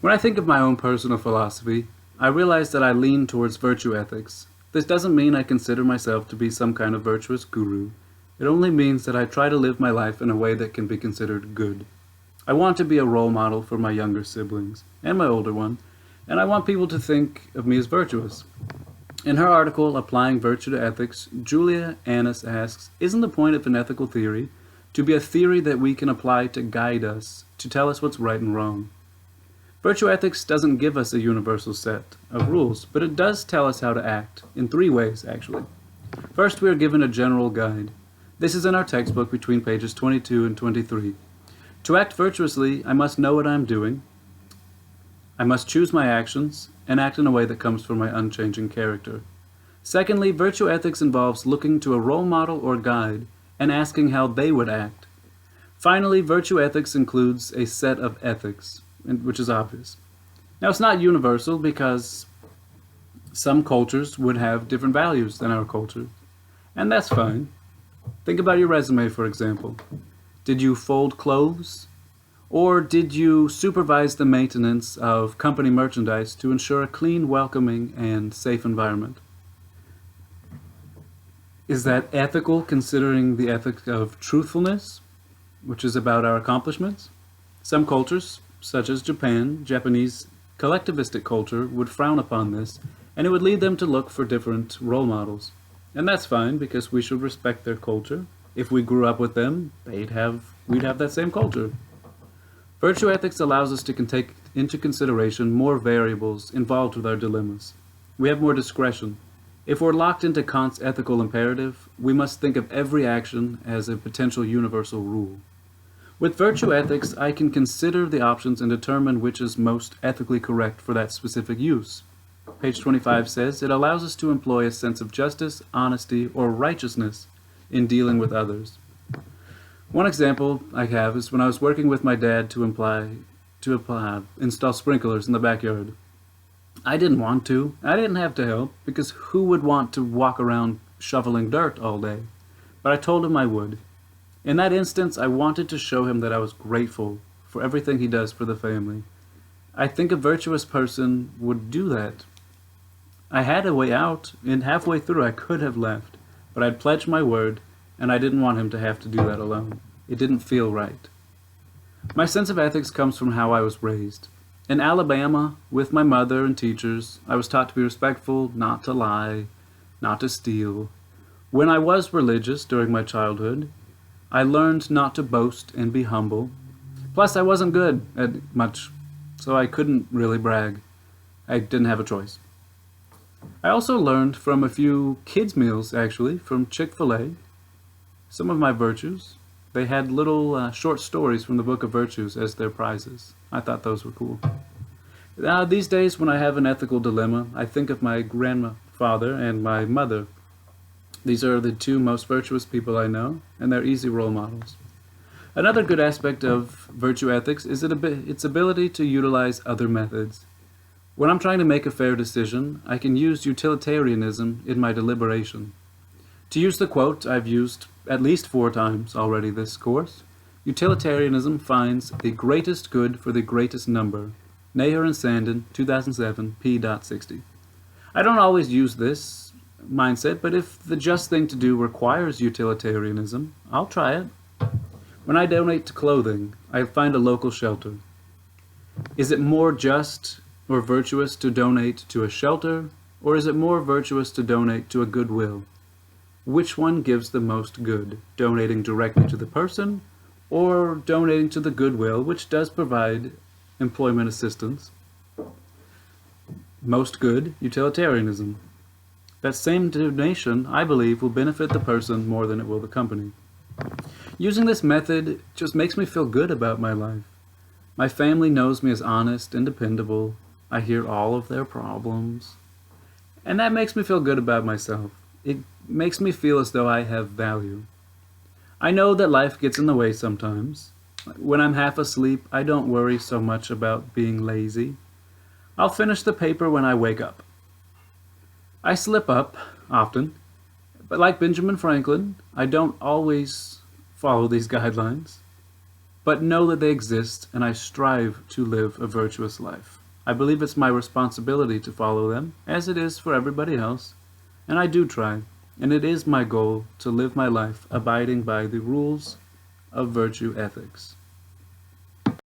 When I think of my own personal philosophy, I realize that I lean towards virtue ethics. This doesn't mean I consider myself to be some kind of virtuous guru. It only means that I try to live my life in a way that can be considered good. I want to be a role model for my younger siblings, and my older one, and I want people to think of me as virtuous. In her article, Applying Virtue to Ethics, Julia Annis asks, isn't the point of an ethical theory to be a theory that we can apply to guide us, to tell us what's right and wrong? Virtue ethics doesn't give us a universal set of rules, but it does tell us how to act, in three ways, actually. First, we are given a general guide. This is in our textbook between pages 22 and 23. To act virtuously, I must know what I am doing. I must choose my actions and act in a way that comes from my unchanging character. Secondly, virtue ethics involves looking to a role model or guide and asking how they would act. Finally, virtue ethics includes a set of ethics, which is obvious. Now, it's not universal because some cultures would have different values than our culture, and that's fine. Think about your resume, for example. Did you fold clothes? Or did you supervise the maintenance of company merchandise to ensure a clean, welcoming, and safe environment? Is that ethical, considering the ethic of truthfulness, which is about our accomplishments? Some cultures, such as Japanese collectivistic culture, would frown upon this, and it would lead them to look for different role models. And that's fine, because we should respect their culture. If we grew up with them, we'd have that same culture. Virtue ethics allows us to take into consideration more variables involved with our dilemmas. We have more discretion. If we're locked into Kant's ethical imperative, we must think of every action as a potential universal rule. With virtue ethics, I can consider the options and determine which is most ethically correct for that specific use. Page 25 says, it allows us to employ a sense of justice, honesty, or righteousness in dealing with others. One example I have is when I was working with my dad to install sprinklers in the backyard. I didn't want to. I didn't have to help, because who would want to walk around shoveling dirt all day? But I told him I would. In that instance, I wanted to show him that I was grateful for everything he does for the family. I think a virtuous person would do that. I had a way out, and halfway through I could have left, but I'd pledged my word, and I didn't want him to have to do that alone. It didn't feel right. My sense of ethics comes from how I was raised. In Alabama, with my mother and teachers, I was taught to be respectful, not to lie, not to steal. When I was religious during my childhood, I learned not to boast and be humble. Plus, I wasn't good at much, so I couldn't really brag. I didn't have a choice. I also learned from a few kids' meals, actually, from Chick-fil-A, some of my virtues. They had little short stories from the Book of Virtues as their prizes. I thought those were cool. Now, these days, when I have an ethical dilemma, I think of my grandfather and my mother. These are the two most virtuous people I know, and they're easy role models. Another good aspect of virtue ethics is its ability to utilize other methods. When I'm trying to make a fair decision, I can use utilitarianism in my deliberation. To use the quote I've used at least 4 times already this course, utilitarianism finds the greatest good for the greatest number. Nair and Sandin, 2007, p.60. I don't always use this mindset, but if the just thing to do requires utilitarianism, I'll try it. When I donate to clothing, I find a local shelter. Is it more just or virtuous to donate to a shelter, or is it more virtuous to donate to a goodwill? Which one gives the most good, donating directly to the person, or donating to the goodwill, which does provide employment assistance? Most good, utilitarianism. That same donation, I believe, will benefit the person more than it will the company. Using this method just makes me feel good about my life. My family knows me as honest and dependable. I hear all of their problems. And that makes me feel good about myself. It makes me feel as though I have value. I know that life gets in the way sometimes. When I'm half asleep, I don't worry so much about being lazy. I'll finish the paper when I wake up. I slip up, often, but like Benjamin Franklin, I don't always follow these guidelines. but know that they exist, and I strive to live a virtuous life. I believe it's my responsibility to follow them, as it is for everybody else, and I do try, and it is my goal to live my life abiding by the rules of virtue ethics.